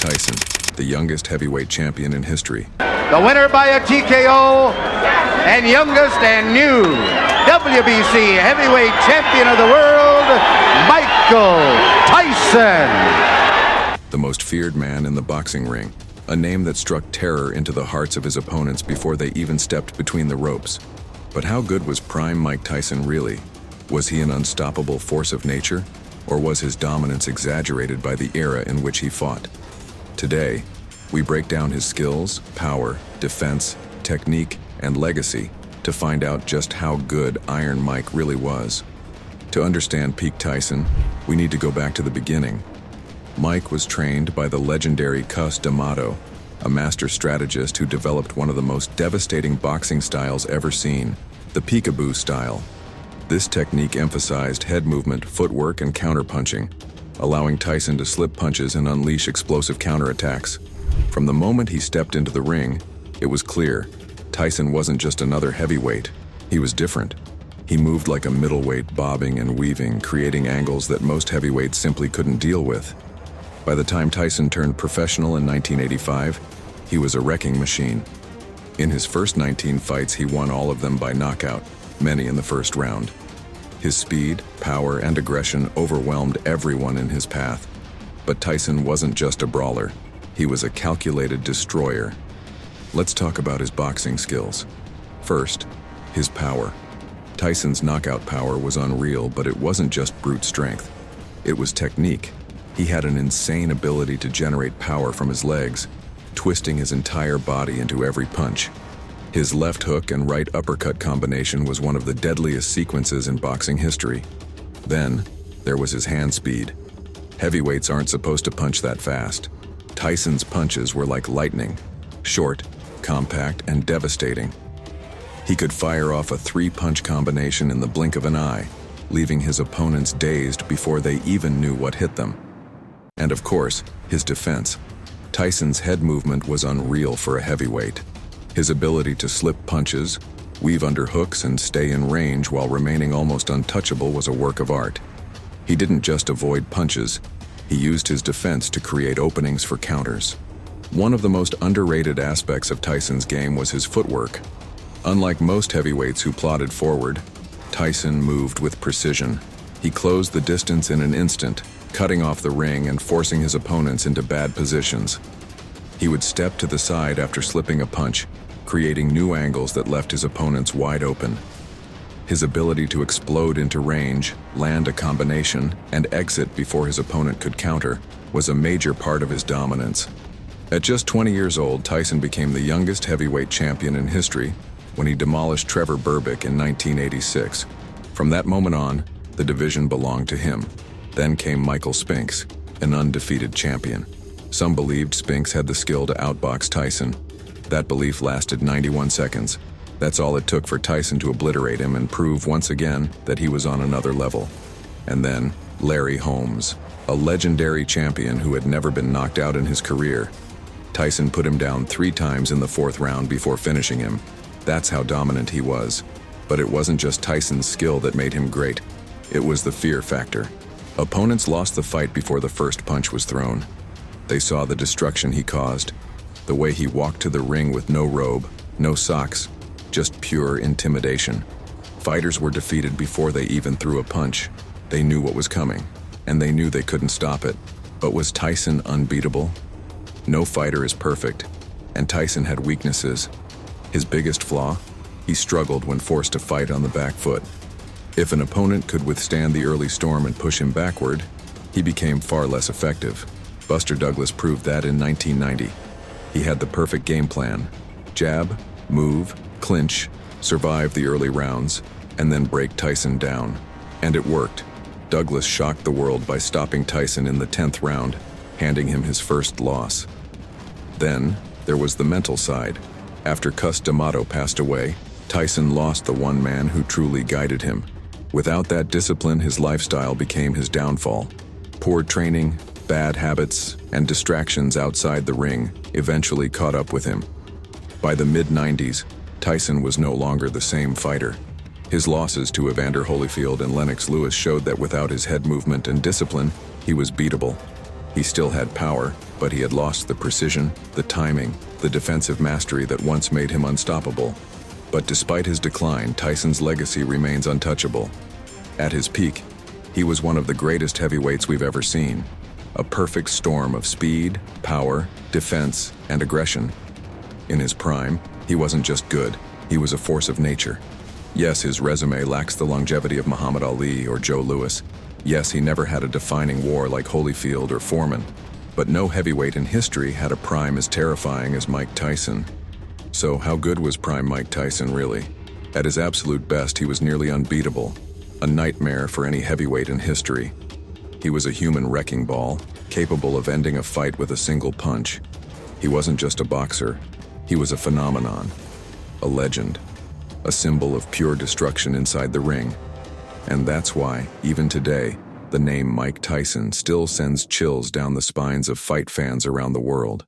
Tyson, the youngest heavyweight champion in history. The winner by a TKO and youngest and new WBC heavyweight champion of the world, Michael Tyson. The most feared man in the boxing ring, a name that struck terror into the hearts of his opponents before they even stepped between the ropes. But how good was prime Mike Tyson really? Was he an unstoppable force of nature? Or was his dominance exaggerated by the era in which he fought? Today, we break down his skills, power, defense, technique, and legacy to find out just how good Iron Mike really was. To understand peak Tyson, we need to go back to the beginning. Mike was trained by the legendary Cus D'Amato, a master strategist who developed one of the most devastating boxing styles ever seen, the peekaboo style. This technique emphasized head movement, footwork, and counterpunching, allowing Tyson to slip punches and unleash explosive counterattacks. From the moment he stepped into the ring, it was clear Tyson wasn't just another heavyweight. He was different. He moved like a middleweight, bobbing and weaving, creating angles that most heavyweights simply couldn't deal with. By the time Tyson turned professional in 1985, he was a wrecking machine. In his first 19 fights, he won all of them by knockout, many in the first round. His speed, power, and aggression overwhelmed everyone in his path. But Tyson wasn't just a brawler. He was a calculated destroyer. Let's talk about his boxing skills. First, his power. Tyson's knockout power was unreal, but it wasn't just brute strength. It was technique. He had an insane ability to generate power from his legs, twisting his entire body into every punch. His left hook and right uppercut combination was one of the deadliest sequences in boxing history. Then, there was his hand speed. Heavyweights aren't supposed to punch that fast. Tyson's punches were like lightning, short, compact, and devastating. He could fire off a 3-punch combination in the blink of an eye, leaving his opponents dazed before they even knew what hit them. And of course, his defense. Tyson's head movement was unreal for a heavyweight. His ability to slip punches, weave under hooks, and stay in range while remaining almost untouchable was a work of art. He didn't just avoid punches, he used his defense to create openings for counters. One of the most underrated aspects of Tyson's game was his footwork. Unlike most heavyweights who plodded forward, Tyson moved with precision. He closed the distance in an instant, cutting off the ring and forcing his opponents into bad positions. He would step to the side after slipping a punch, creating new angles that left his opponents wide open. His ability to explode into range, land a combination, and exit before his opponent could counter was a major part of his dominance. At just 20 years old, Tyson became the youngest heavyweight champion in history when he demolished Trevor Berbick in 1986. From that moment on, the division belonged to him. Then came Michael Spinks, an undefeated champion. Some believed Spinks had the skill to outbox Tyson. That belief lasted 91 seconds. That's all it took for Tyson to obliterate him and prove once again that he was on another level. And then, Larry Holmes, a legendary champion who had never been knocked out in his career. Tyson put him down 3 times in the 4th round before finishing him. That's how dominant he was. But it wasn't just Tyson's skill that made him great. It was the fear factor. Opponents lost the fight before the first punch was thrown. They saw the destruction he caused. The way he walked to the ring with no robe, no socks, just pure intimidation. Fighters were defeated before they even threw a punch. They knew what was coming, and they knew they couldn't stop it. But was Tyson unbeatable? No fighter is perfect, and Tyson had weaknesses. His biggest flaw? He struggled when forced to fight on the back foot. If an opponent could withstand the early storm and push him backward, he became far less effective. Buster Douglas proved that in 1990. He had the perfect game plan: jab, move, clinch, survive the early rounds, and then break Tyson down. And it worked. Douglas shocked the world by stopping Tyson in the 10th round, handing him his first loss. Then, there was the mental side. After Cus D'Amato passed away, Tyson lost the one man who truly guided him. Without that discipline, his lifestyle became his downfall. Poor training, bad habits, and distractions outside the ring eventually caught up with him. By the mid-90s, Tyson was no longer the same fighter. His losses to Evander Holyfield and Lennox Lewis showed that without his head movement and discipline, he was beatable. He still had power, but he had lost the precision, the timing, the defensive mastery that once made him unstoppable. But despite his decline, Tyson's legacy remains untouchable. At his peak, he was one of the greatest heavyweights we've ever seen. A perfect storm of speed, power, defense, and aggression. In his prime, he wasn't just good, he was a force of nature. Yes, his resume lacks the longevity of Muhammad Ali or Joe Louis. Yes, he never had a defining war like Holyfield or Foreman. But no heavyweight in history had a prime as terrifying as Mike Tyson. So how good was prime Mike Tyson really? At his absolute best, he was nearly unbeatable. A nightmare for any heavyweight in history. He was a human wrecking ball, capable of ending a fight with a single punch. He wasn't just a boxer, he was a phenomenon, a legend, a symbol of pure destruction inside the ring. And that's why, even today, the name Mike Tyson still sends chills down the spines of fight fans around the world.